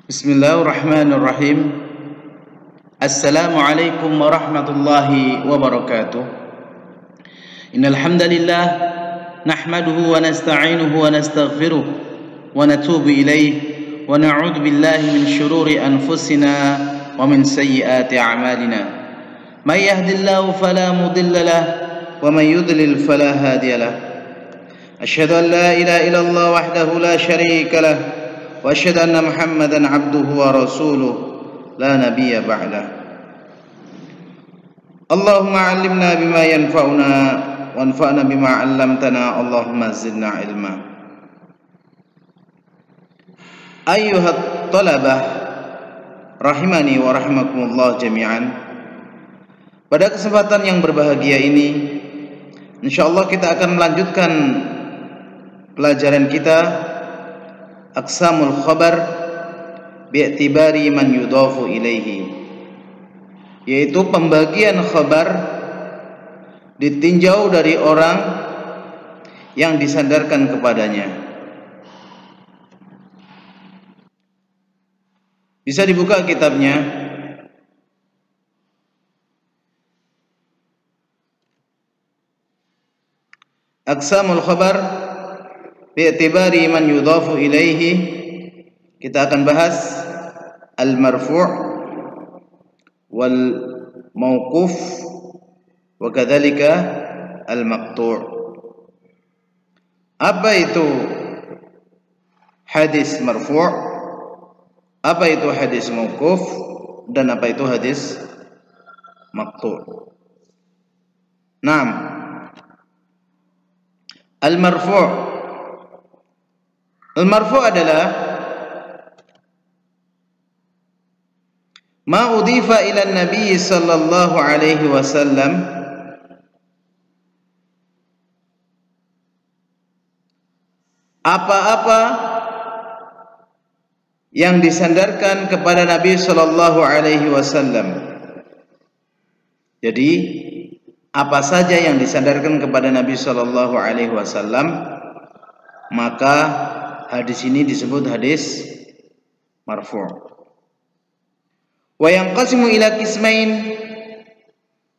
Bismillahirrahmanirrahim. Assalamualaikum warahmatullahi wabarakatuh. Innal hamdalillah nahmaduhu wa nasta'inuhu wa nastaghfiruh wa natubu ilayh wa na'udzu billahi min shururi anfusina wa min sayyiati a'malina. May yahdihillahu fala mudilla lahu wa may yudlil fala hadiya lahu. Asyhadu an la ilaha illallah wahdahu la syarika lahu wa asyhadu anna Muhammadan abduhu wa rasuluh la nabiyya ba'dah. Allahumma 'allimna bima yanfa'una wanfa'na bima 'allamtana. Allahumma zidna ilma. Ayyuhat talabah rahimani wa rahimakumullah jami'an. Pada kesempatan yang berbahagia ini, insyaallah kita akan melanjutkan pelajaran kita Aqsamul khabar bi'tibari man yudafu ilaihi, yaitu pembagian khabar ditinjau dari orang yang disandarkan kepadanya. Bisa dibuka kitabnya. Aqsamul khabar bi'tibari man yudafu ilaihi. Kita akan bahas al-marfu' wal mauquf wa kadzalika al-maqtu'. Apa itu hadis marfu', apa itu hadis mauquf, dan apa itu hadis maqtu'? Naam. Al-marfu' adalah ma udhifa ila Nabi sallallahu alaihi wasallam apa-apa yang disandarkan kepada Nabi sallallahu alaihi wasallam. Jadi apa saja yang disandarkan kepada Nabi sallallahu alaihi wasallam, maka hadis ini disebut hadis marfu'. Wa yanqasimu ila qismain,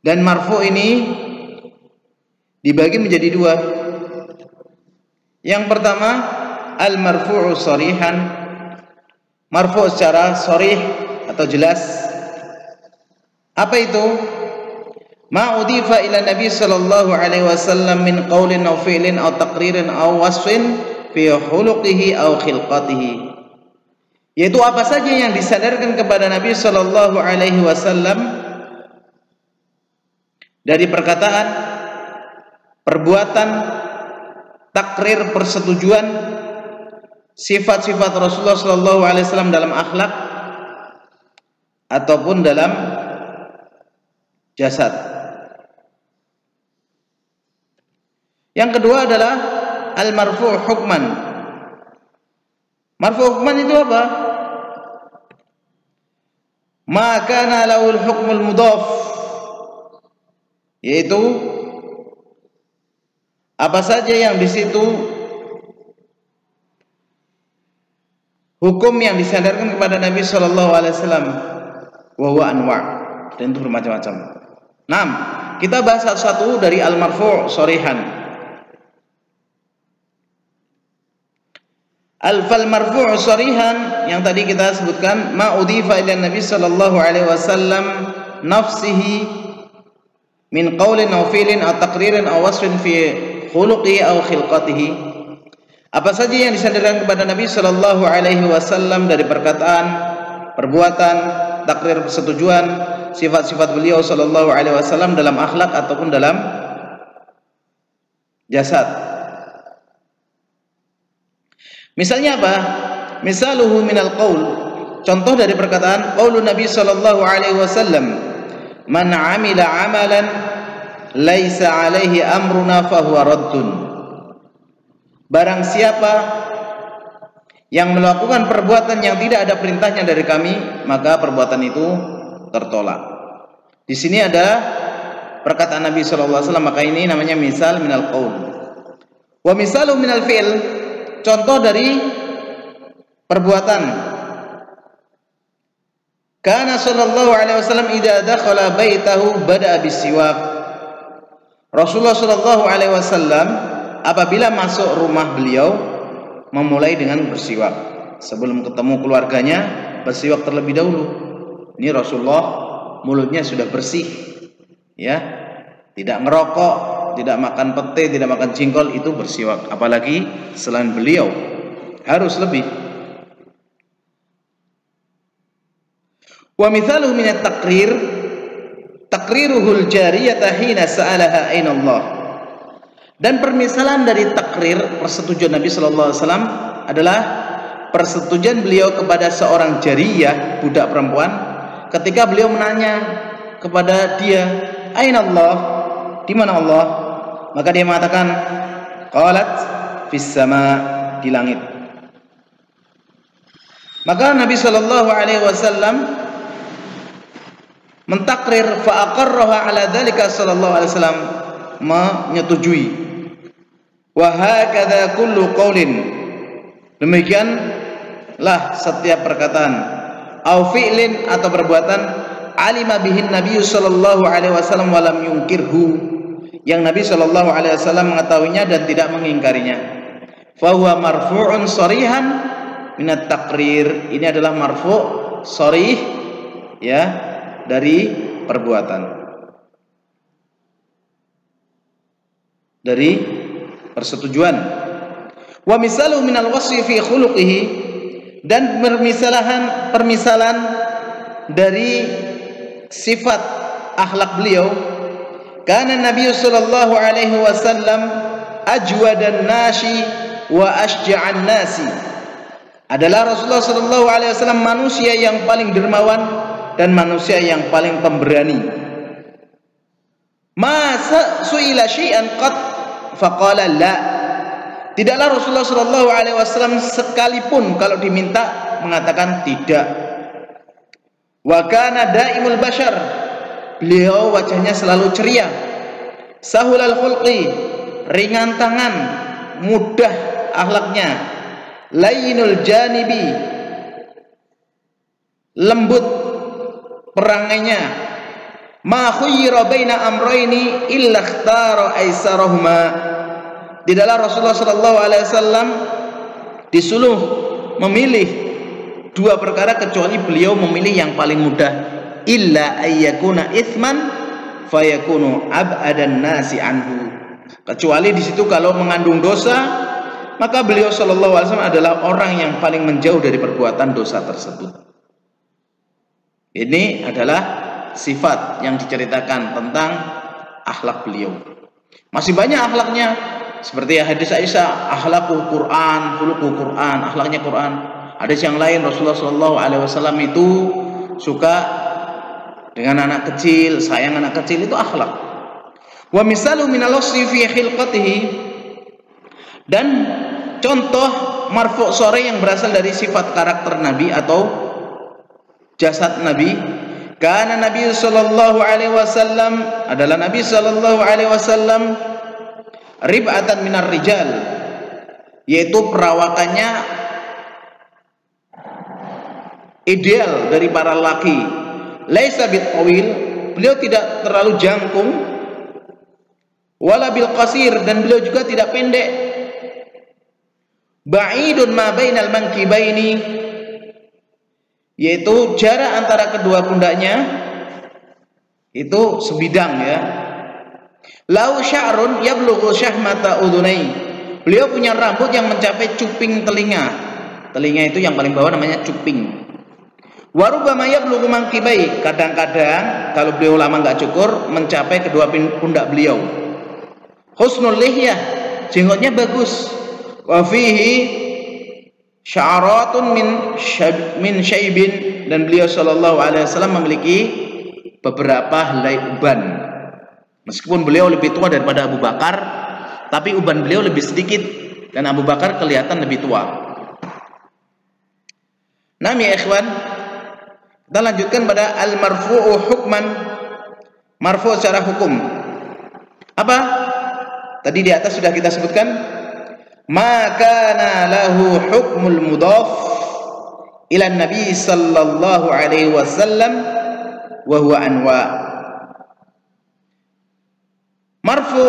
dan marfu' ini dibagi menjadi dua. Yang pertama, al marfu'u sharihan, marfu' secara sharih atau jelas. Apa itu? Ma udhifa ila Nabi sallallahu alaihi wasallam min qaulin aw fi'lin aw taqririn aw wasfin fi khuluqihi aw khilqatihi, yaitu apa saja yang disandarkan kepada Nabi sallallahu alaihi wasallam dari perkataan, perbuatan, takrir, persetujuan, sifat-sifat Rasulullah sallallahu alaihi wasallam dalam akhlak ataupun dalam jasad. Yang kedua adalah al-marfu' hukman. Marfu' hukman itu apa? Ma kana lahul hukmul mudhaf, yaitu apa saja yang di situ hukum yang disandarkan kepada Nabi sallallahu alaihi wasallam, wa huwa anwa', dan itu bermacam-macam. Naam, kita bahas satu-satu dari al-marfu' sharihan. Al-fal marfu' sharihan yang tadi kita sebutkan, ma udhifa ila Nabi sallallahu alaihi wasallam nafsihi min qaulin aw fi'lin aw taqririn aw wasfin fi khuluqihi aw khilqatihi. Apa saja yang disandarkan kepada Nabi sallallahu alaihi wasallam dari perkataan, perbuatan, takrir, persetujuan, sifat-sifat beliau sallallahu alaihi wasallam dalam akhlak ataupun dalam jasad. Misalnya apa? Misaluhu minal qaul, contoh dari perkataan qaulun Nabi sallallahu alaihi wasallam, man 'amila 'amalan laisa 'alaihi amruna fahuwa raddun. Barang siapa yang melakukan perbuatan yang tidak ada perintahnya dari kami, maka perbuatan itu tertolak. Di sini ada perkataan Nabi sallallahu alaihi wasallam, maka ini namanya misal minal qaul. Wa misalu minal fi'l, contoh dari perbuatan. Kana sallallahu alaihi wasallam idza dakhala baitahu bada'a bisiwak. Rasulullah sallallahu alaihi wasallam apabila masuk rumah beliau memulai dengan bersiwak. Sebelum ketemu keluarganya bersiwak terlebih dahulu. Ini Rasulullah mulutnya sudah bersih, ya, tidak ngerokok, tidak makan pete, tidak makan jengkol, itu bersiwak. Apalagi selain beliau harus lebih. Wa mithaluhu min at-taqrir taqriruhul jariyata hina sa'alaha aina Allah. Dan permisalan dari takrir, persetujuan Nabi sallallahu alaihi wasallam adalah persetujuan beliau kepada seorang jariyah, budak perempuan, ketika beliau menanya kepada dia, aina Allah, di mana Allah? Maka dia mengatakan, qalat fis sama, di langit. Maka Nabi sallallahu alaihi wasallam mentakrir, fa aqarraha ala dzalika sallallahu alaihi wasallam, menyetujui. Wa hakadha kullu qaulin, demikianlah setiap perkataan au fi'lin, atau perbuatan, alima bihin Nabi sallallahu alaihi wasallam wa lam yunkirhu, yang Nabi sallallahu alaihi wasallam mengetahuinya dan tidak mengingkarinya. Fa huwa marfu'un sharihan minat takrir, ini adalah marfu' sharih, ya, dari perbuatan, dari persetujuan. Wa misalu minal wasfi fi khuluqihi, dan permisalan dari sifat akhlak beliau. Kana Nabi sallallahu alaihi wasallam ajwadan nasi wa asja'an nasi, adalah Rasulullah sallallahu alaihi wasallam manusia yang paling dermawan dan manusia yang paling pemberani. Masa su'ila syai'an qat faqala la, tidaklah Rasulullah sallallahu alaihi wasallam sekalipun kalau diminta mengatakan tidak. Wa kana daimul bashar, beliau wajahnya selalu ceria. Sahulal khulqi, ringan tangan, mudah akhlaknya. Layyinul janibi, lembut perangainya. Ma khuyyira baina amrayni illa ikhtara aisarahuma, tidaklah Rasulullah sallallahu alaihi wasallam disuruh memilih dua perkara kecuali beliau memilih yang paling mudah. Illa ayyakuna itsman fayakunu ab'adan nasi anhu, kecuali di situ kalau mengandung dosa, maka beliau sallallahu alaihi wasallam adalah orang yang paling menjauh dari perbuatan dosa tersebut. Ini adalah sifat yang diceritakan tentang akhlak beliau. Masih banyak akhlaknya, seperti hadis Aisyah, akhlakul Quran, khuluqul Quran, akhlaknya Quran. Hadis yang lain, Rasulullah sallallahu alaihi wasallam itu suka dengan anak kecil, sayang anak kecil, itu akhlak. Wa misalu minal wasfi fi khilqatihi, dan contoh marfu' sore yang berasal dari sifat karakter Nabi atau jasad Nabi. Kana Nabi sallallahu alaihi wasallam, adalah Nabi sallallahu alaihi wasallam rib'atan minar rijal, yaitu perawakannya ideal dari para laki. Laisa bil tawil, beliau tidak terlalu jangkung, wala bil qasir, dan beliau juga tidak pendek. Ba'idun ma bainal mankibaini, yaitu jarak antara kedua pundaknya itu sebidang, ya. Lau sya'run yablughu syahmata udhunai, beliau punya rambut yang mencapai cuping telinga. Telinga itu yang paling bawah namanya cuping. Wa rubbama yablughu mankibai, kadang-kadang kalau beliau lama nggak cukur mencapai kedua pundak beliau. Husnul lihyah, jenggotnya bagus. Wa fihi sya'aratun min syaibin, dan beliau sallallahu alaihi wasallam memiliki beberapa helai uban. Meskipun beliau lebih tua daripada Abu Bakar, tapi uban beliau lebih sedikit dan Abu Bakar kelihatan lebih tua. Nah, ya ikhwan, kita lanjutkan pada al-marfu'u hukman, marfu' secara hukum. Apa? Tadi di atas sudah kita sebutkan, ma kana lahu hukmul mudhaf ila Nabi sallallahu alaihi wasallam wa huwa anwa. Marfu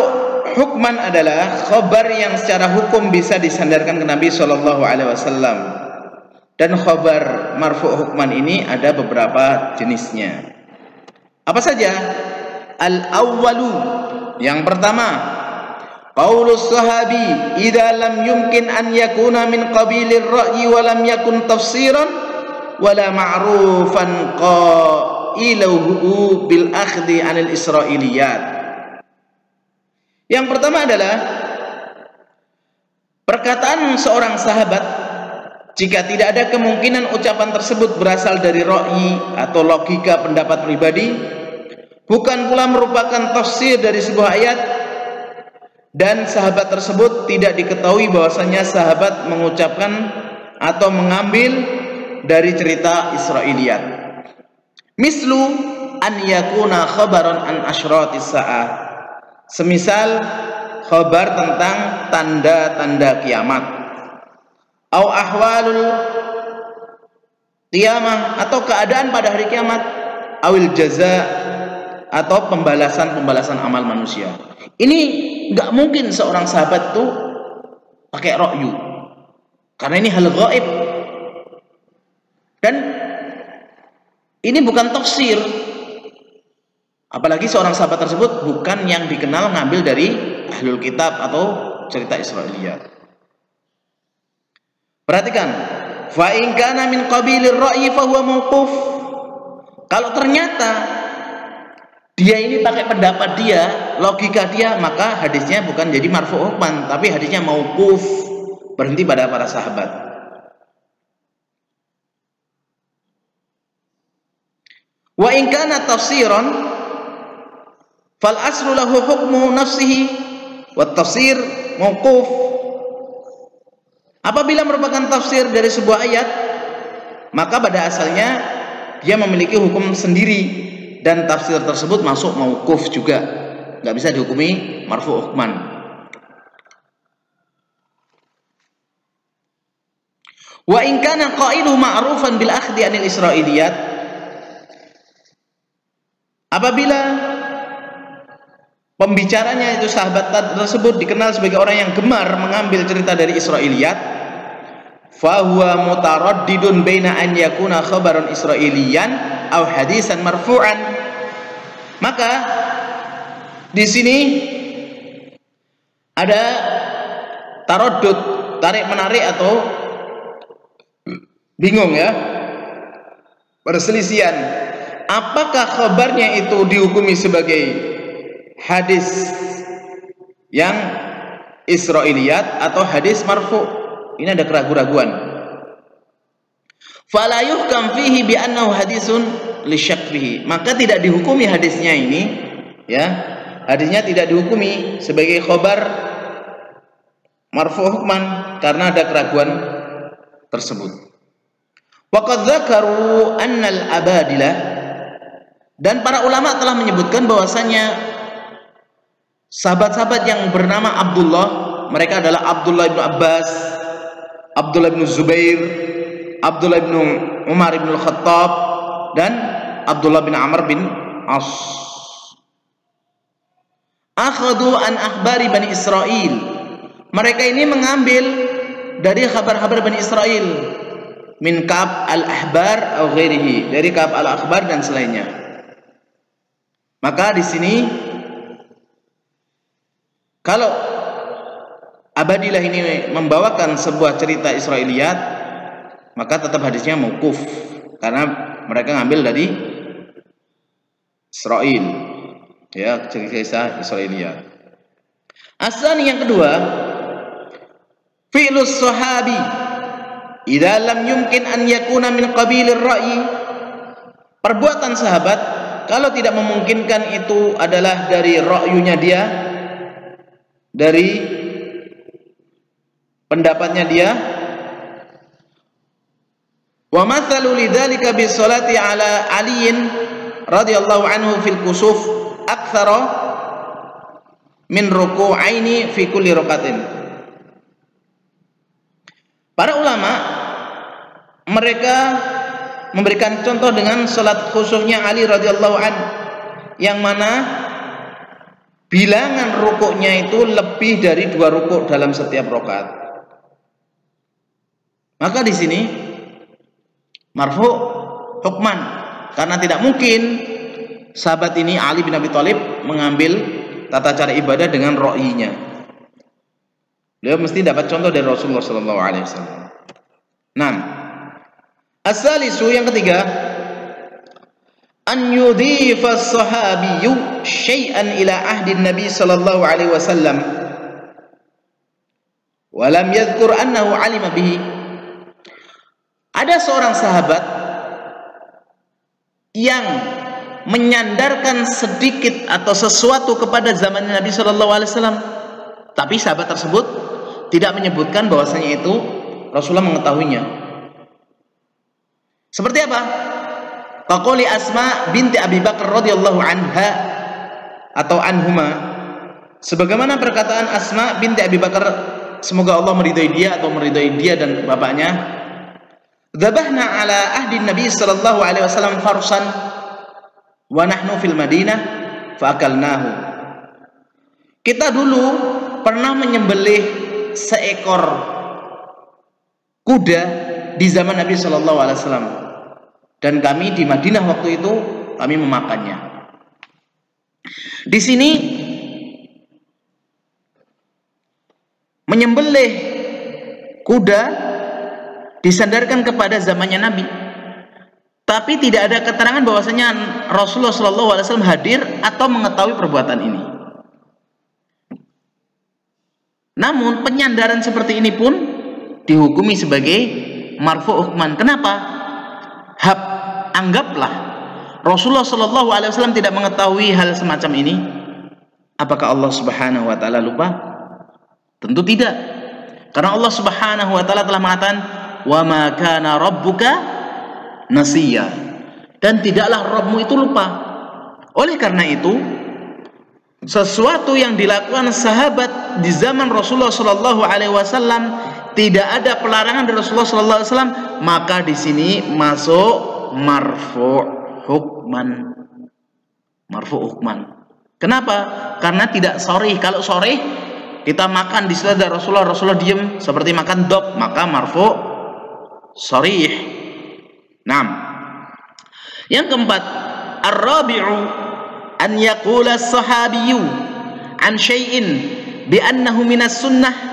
hukman adalah khabar yang secara hukum bisa disandarkan ke Nabi sallallahu alaihi wasallam. Dan khabar marfu hukman ini ada beberapa jenisnya. Apa saja? Al-awwalu, yang pertama, qaulus sahabi idza lam yumkin an yakuna min qabilir ra'yi wa lam yakun tafsiran wala ma'rufan qailuhu bil akhdhi 'anil israiliyat. Yang pertama adalah perkataan seorang sahabat jika tidak ada kemungkinan ucapan tersebut berasal dari ra'yi atau logika pendapat pribadi, bukan pula merupakan tafsir dari sebuah ayat, dan sahabat tersebut tidak diketahui bahwasanya sahabat mengucapkan atau mengambil dari cerita Israiliyat. Mislu an yakuna khabaran an asyratis sa'ah, semisal khabar tentang tanda-tanda kiamat, au ahwalul qiyamah, atau keadaan pada hari kiamat, awil jaza, atau pembalasan amal manusia. Ini nggak mungkin seorang sahabat tuh pakai ra'yu, karena ini hal gaib, dan ini bukan tafsir. Apalagi seorang sahabat tersebut bukan yang dikenal ngambil dari ahlul kitab atau cerita Israiliyat. Perhatikan, fa in kana min qabilir ra'yi fa huwa mauquf. Kalau ternyata dia ini pakai pendapat dia, logika dia, maka hadisnya bukan jadi marfu hukman, tapi hadisnya mauquf, berhenti pada para sahabat. Wa in kana tafsiran fal aslu lahu hukmu nafsihi wat tafsir mauquf. Apabila merupakan tafsir dari sebuah ayat, maka pada asalnya dia memiliki hukum sendiri, dan tafsir tersebut masuk mauquf juga, nggak bisa dihukumi marfu hukman. Wa in kana qailu ma'rufan bil akhdhi anil israiliyat, apabila pembicaranya itu sahabat tersebut dikenal sebagai orang yang gemar mengambil cerita dari Israiliyat, fahuwa mutaraddidun baina an yakuna khabaran israiliyan aw hadisan marfu'an. Maka di sini ada taraddud, tarik menarik atau bingung ya, perselisihan. Apakah khabarnya itu dihukumi sebagai hadis yang Israiliyat atau hadis marfu? Ini ada keraguan-raguan. Fala yuhkam fihi bi annahu hadisun li syaklihi, maka tidak dihukumi hadisnya ini, ya, hadisnya tidak dihukumi sebagai khabar marfu hukman karena ada keraguan tersebut. Wa qad dzakaru anna al-abadilah, dan para ulama telah menyebutkan bahwasanya sahabat-sahabat yang bernama Abdullah, mereka adalah Abdullah bin Abbas, Abdullah bin Zubair, Abdullah bin Umar bin Khattab, dan Abdullah bin Amr bin As. Akhadu an akhbari Bani Israel, mereka ini mengambil dari kabar-kabar Bani Israel, min Ka'ab al-Ahbar atau ghairihi, dari Ka'ab al-Akhbar dan selainnya. Maka di sini kalau Abadilah ini membawakan sebuah cerita Israiliyat, maka tetap hadisnya mauquf karena mereka ngambil dari Israel, ya, cerita Israiliyat. Asani yang kedua, fi'lus sahabi idza lam yumkin an yakuna min qabilir ra'yi. Perbuatan sahabat kalau tidak memungkinkan itu adalah dari ra'yunya dia, dari pendapatnya dia. Wa mathalu lidzalika bi sholati ala aliyin radhiyallahu anhu fil kusuf aktsara min ruku'aini fi kulli rakatin. Para ulama mereka memberikan contoh dengan salat khusyuknya Ali radhiyallahu an, yang mana bilangan rukuknya itu lebih dari 2 rukuk dalam setiap rakaat. Maka di sini marfu hukman, karena tidak mungkin sahabat ini Ali bin Abi Thalib mengambil tata cara ibadah dengan ra'yinya. Beliau mesti dapat contoh dari Rasulullah sallallahu alaihi wasallam. 6. As-salisu, yang ketiga, an yudhifa as-sahabiyyu syai'an ila ahdi Nabi sallallahu alaihi wasallam wa lam yadhkur annahu alima bihi. Ada seorang sahabat yang menyandarkan sedikit atau sesuatu kepada zaman Nabi sallallahu alaihi wasallam, tapi sahabat tersebut tidak menyebutkan bahwasanya itu Rasulullah mengetahuinya. Seperti apa? Faquli Asma binti Abi Bakar radhiyallahu anha atau anhuma, sebagaimana perkataan Asma binti Abi Bakar, semoga Allah meridhai dia atau meridhai dia dan bapaknya, dzabahna ala ahdi Nabi sallallahu alaihi wasallam farsan wa nahnu fil Madinah fa akalnahu. Kita dulu pernah menyembelih seekor kuda di zaman Nabi sallallahu alaihi wasallam, dan kami di Madinah waktu itu kami memakannya. Di sini menyembelih kuda disandarkan kepada zamannya Nabi, tapi tidak ada keterangan bahwasanya Rasulullah sallallahu alaihi wasallam hadir atau mengetahui perbuatan ini. Namun penyandaran seperti ini pun dihukumi sebagai marfu hukman. Kenapa? Anggaplah Rasulullah sallallahu alaihi wasallam tidak mengetahui hal semacam ini. Apakah Allah Subhanahu wa taala lupa? Tentu tidak. Karena Allah Subhanahu wa taala telah mengatakan, "Wa ma kana rabbuka nasiya." Dan tidaklah Rabbmu itu lupa. Oleh karena itu, sesuatu yang dilakukan sahabat di zaman Rasulullah sallallahu alaihi wasallam tidak ada pelarangan dari Rasulullah sallallahu alaihi wasallam, maka di sini masuk marfu hukman. Marfu hukman. Kenapa? Karena tidak sharih. Kalau sharih, kita makan di setelah Rasulullah diam seperti makan dop, maka marfu sharih. 6. Yang keempat, ar-rabi'u an yaqula as-sahabiyyu an syai'in bi annahu minas sunnah.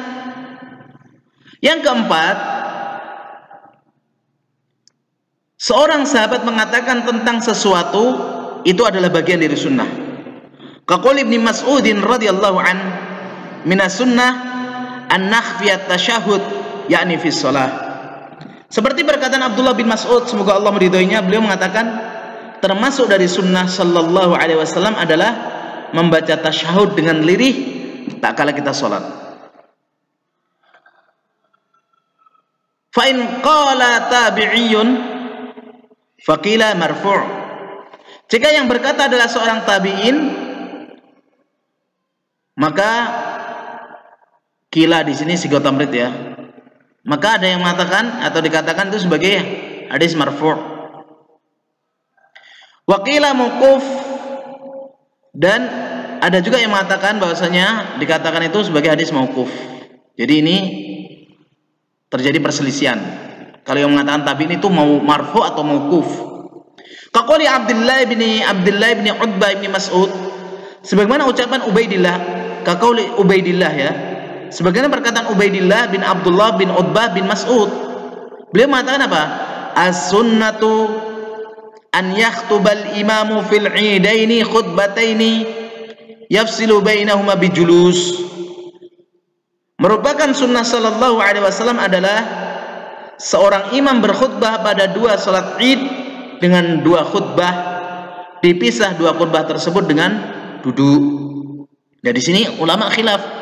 Yang keempat, seorang sahabat mengatakan tentang sesuatu itu adalah bagian dari sunnah. Kaqul Ibnu Mas'udin radhiyallahu an, minas sunnah an nakhfiyat tasyahud yakni fi shalah. Seperti perkataan Abdullah bin Mas'ud, semoga Allah meridhoinya, beliau mengatakan termasuk dari sunnah sallallahu alaihi wasallam adalah membaca tasyahud dengan lirih tak kala kita sholat. Fa in qala tabi'iyun faqila marfu'. Jika yang berkata adalah seorang tabi'in, maka kila di sini sigot tamrid ya. Maka ada yang mengatakan atau dikatakan itu sebagai hadis marfu'. Waqila mauquf, dan ada juga yang mengatakan bahwasanya dikatakan itu sebagai hadis mauquf. Jadi ini terjadi perselisihan. Kalau yang mengatakan tabi'in itu mau marfu atau mauquf. Kaquli Abdullah bin Utbah bin Mas'ud, sebagaimana ucapan Ubaidillah, kaquli Ubaidillah ya. Sebagaimana perkataan Ubaidillah bin Abdullah bin Utbah bin Mas'ud. Beliau mengatakan apa? As-sunnatu an yakhtubal imamu fil idaini khutbataini yafsilu bainahuma bijulus. Merupakan sunnah sallallahu alaihi wasallam adalah seorang imam berkhutbah pada 2 salat Id dengan 2 khutbah, dipisah 2 khutbah tersebut dengan duduk. Dan di sini ulama khilaf.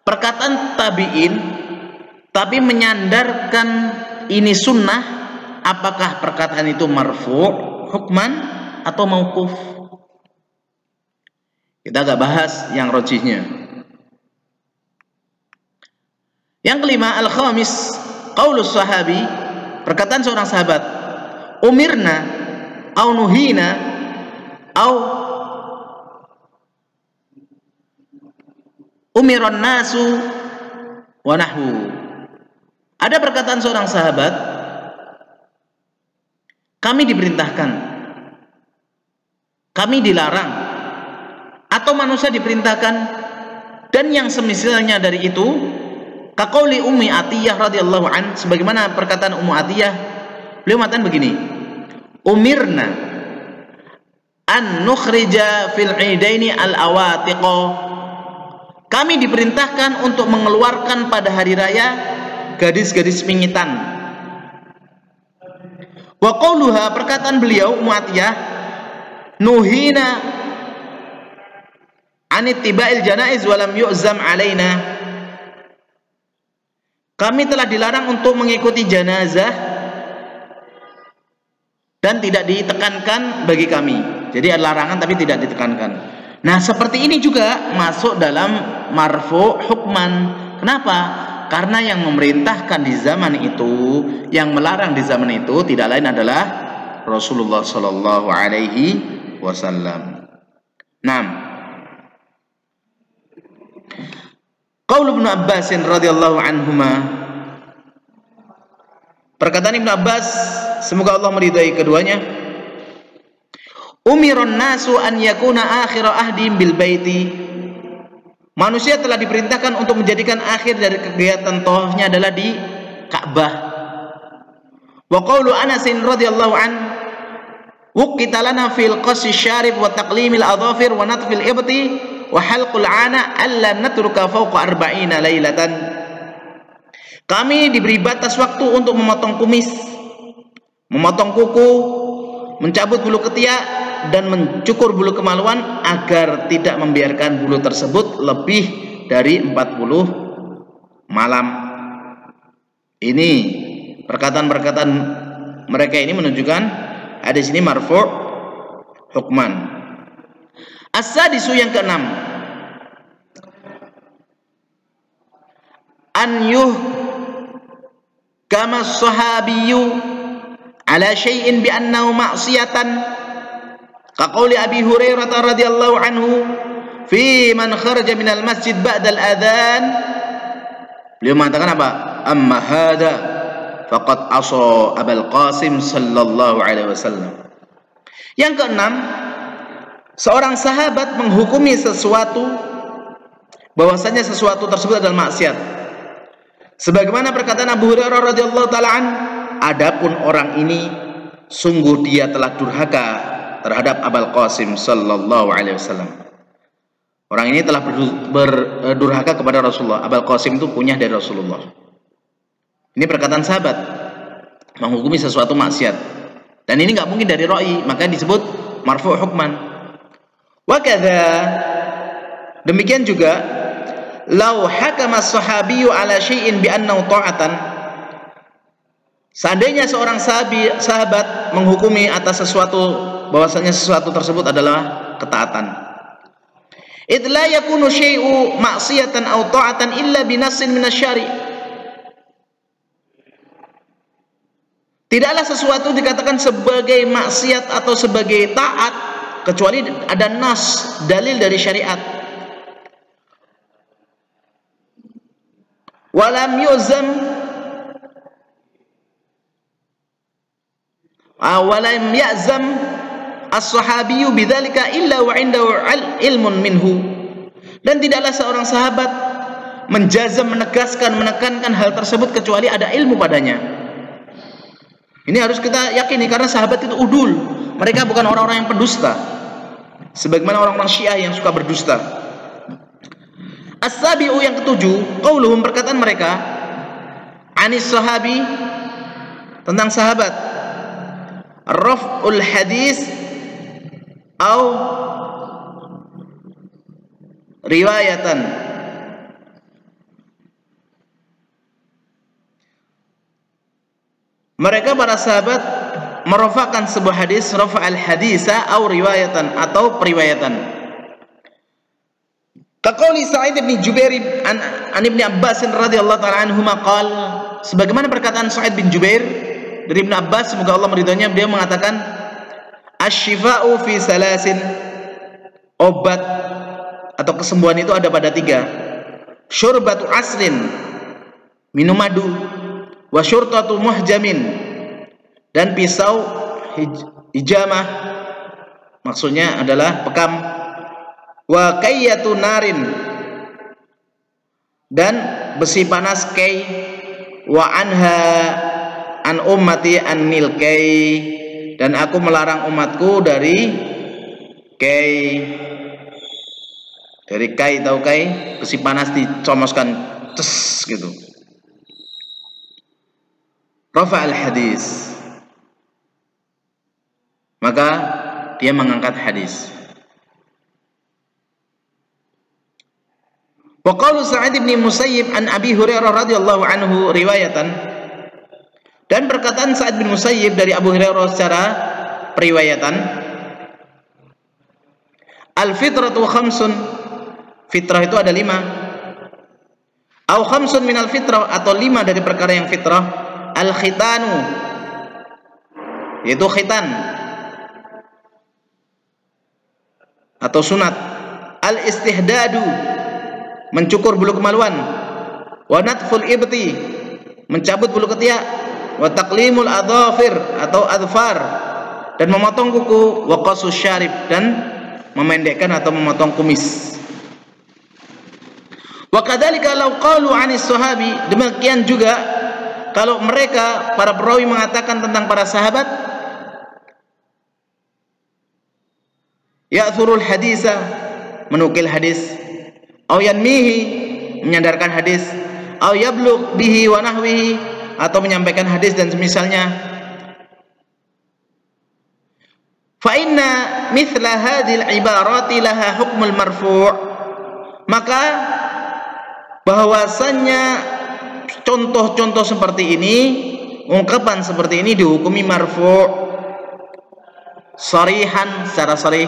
Perkataan tabi'in tapi menyandarkan ini sunnah, apakah perkataan itu marfu' hukman atau mauquf? Kita agak bahas yang rajihnya. Yang kelima, al-khamis qaulus sahabi perkataan seorang sahabat, umirna au nuhina au umiron nasu wa nahwu. Ada perkataan seorang sahabat, kami diperintahkan, kami dilarang, atau manusia diperintahkan, dan yang semisalnya dari itu. Kaqauli Ummi Atiyah radhiyallahu an, sebagaimana perkataan Ummu Atiyah, beliau mengatakan begini, umirna an nukhrija fil idaini al awatiqo, kami diperintahkan untuk mengeluarkan pada hari raya gadis-gadis pingitan. Wa qauluha, perkataan beliau Ummu Atiyah, nuhina anit tiba'il janaiz walam yu'zam alaina, kami telah dilarang untuk mengikuti jenazah dan tidak ditekankan bagi kami. Jadi ada larangan tapi tidak ditekankan. Nah, seperti ini juga masuk dalam marfu hukman. Kenapa? Karena yang memerintahkan di zaman itu, yang melarang di zaman itu tidak lain adalah Rasulullah Shallallahu Alaihi Wasallam. Nah, Qaul Ibnu Abbas radhiyallahu anhuma, perkataan Ibnu Abbas, semoga Allah meridai keduanya, umiron nasu an yakuna akhir ahdim bil baiti, manusia telah diperintahkan untuk menjadikan akhir dari kegiatan tawafnya adalah di Ka'bah. Wa qaulu Anas radhiyallahu an, wuqita lana fil qasy syarib wa taqlimil adhafir wa natfil ibti wa halqul ana alla natruka fawqa arba'ina lailatan, kami diberi batas waktu untuk memotong kumis, memotong kuku, mencabut bulu ketiak, dan mencukur bulu kemaluan agar tidak membiarkan bulu tersebut lebih dari 40 malam. Ini perkataan-perkataan mereka ini menunjukkan hadis ini marfu' hukman. As-sadisu, yang keenam, an kama sahabiyyu ala syai'in bi annahu ma'siyatan, kaqauli Abi Hurairah radhiyallahu anhu fi man kharaja minal masjid ba'da al-adhan. Beliau mengatakan apa? Amma hada faqad asa Abul Qasim sallallahu alaihi wasallam. Yang keenam, seorang sahabat menghukumi sesuatu bahwasanya sesuatu tersebut adalah maksiat, sebagaimana perkataan Abu Hurairah radhiyallahu taala an, adapun orang ini sungguh dia telah durhaka terhadap Abul Qasim sallallahu alaihi wasallam. Orang ini telah berdurhaka kepada Rasulullah. Abul Qasim itu kunyah dari Rasulullah. Ini perkataan sahabat menghukumi sesuatu maksiat, dan ini nggak mungkin dari ra'i, maka disebut marfu' hukman. Wa kadza, demikian juga, lau hakama as-sahabiyyu ala syai'in bi annahu ta'atan, seandainya seorang sahabat menghukumi atas sesuatu bahwasanya sesuatu tersebut adalah ketaatan, id la yakunu syai'u ma'siyatan aw ta'atan illa bi nassin minasyari', tidaklah sesuatu dikatakan sebagai maksiat atau sebagai taat kecuali ada nas, dalil dari syariat. Walam yuzam walam ya'zam as-sahabiyyu bidzalika illa wa indahu ilmun minhu, dan tidaklah seorang sahabat menjazam, menegaskan, menekankan hal tersebut kecuali ada ilmu padanya. Ini harus kita yakini, karena sahabat itu udul, mereka bukan orang-orang yang pendusta sebagaimana orang-orang Syiah yang suka berdusta. As-sabi'u, yang ketujuh, qauluhum, perkataan mereka, anis sahabi, tentang sahabat, raf'ul hadis au riwayatan, mereka para sahabat merofakkan sebuah hadis, rafa'al hadisa au riwayatan, atau periwayatan. Kaqauli Sa'id bin Jubair an Ibnu Abbas radhiyallahu ta'ala anhuma qala, sebagaimana perkataan Sa'id bin Jubair dari Ibnu Abbas, semoga Allah meridhoinya, beliau mengatakan asy-syifa'u fi salasin, obat atau kesembuhan itu ada pada 3. Syurbatu asrin, minum madu, wa syurtatu muhjamin, dan pisau hijamah, maksudnya adalah bekam, wa kayyatu narin, dan besi panas kay, wa anha an ummati anil kay, dan aku melarang umatku dari kay. Dari kay, tahu kay? Besi panas dicomoskan tes gitu. Rafa al-hadis, maka dia mengangkat hadis. Wa qalu Sa'id bin Musayyib an Abi Hurairah radhiyallahu anhu riwayatan, dan perkataan Sa'id bin Musayyib dari Abu Hurairah secara periwayatan, al-fitratu khamsun, fitrah itu ada 5, au khamsun minal fitrah, atau 5 dari perkara yang fitrah, al-khitanu, yaitu khitan atau sunat, al-istihdadu, mencukur bulu kemaluan, wa natful ibti, mencabut bulu ketiak, wa taqlimul adhafir atau adfar, dan memotong kuku, wa qasus syarib, dan memendekkan atau memotong kumis. Wa kadzalika law qalu 'anis sahabi, demikian juga kalau mereka para perawi mengatakan tentang para sahabat, ya'thurul hadisa, menukil hadis, au yanmihi, menyandarkan hadis, au yablugh bihi wa nahwihi, atau menyampaikan hadis dan semisalnya, fa inna mithla hadhil ibarati laha hukmul marfu', maka bahwasannya contoh-contoh seperti ini, ungkapan seperti ini dihukumi marfu' sarihan, secara sarih.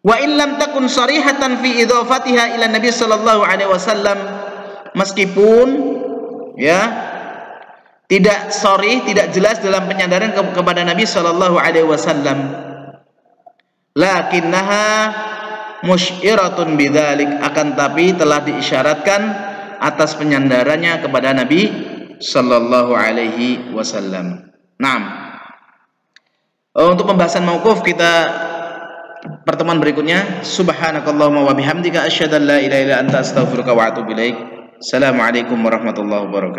Wa illam takun sarihatan fi idhafatiha ila Nabi sallallahu alaihi wasallam, meskipun ya tidak sarih, tidak jelas dalam penyandaran kepada Nabi sallallahu alaihi wasallam, lakinnaha musyiratun bidzalik, akan tapi telah diisyaratkan atas penyandarannya kepada Nabi sallallahu alaihi wasallam. Naam. Untuk pembahasan mauquf kita pertemuan berikutnya. Subhanakallahumma wa bihamdika asyhadu an la ilaha illa anta astaghfiruka wa atubu ilaik. Assalamualaikum warahmatullahi wabarakatuh.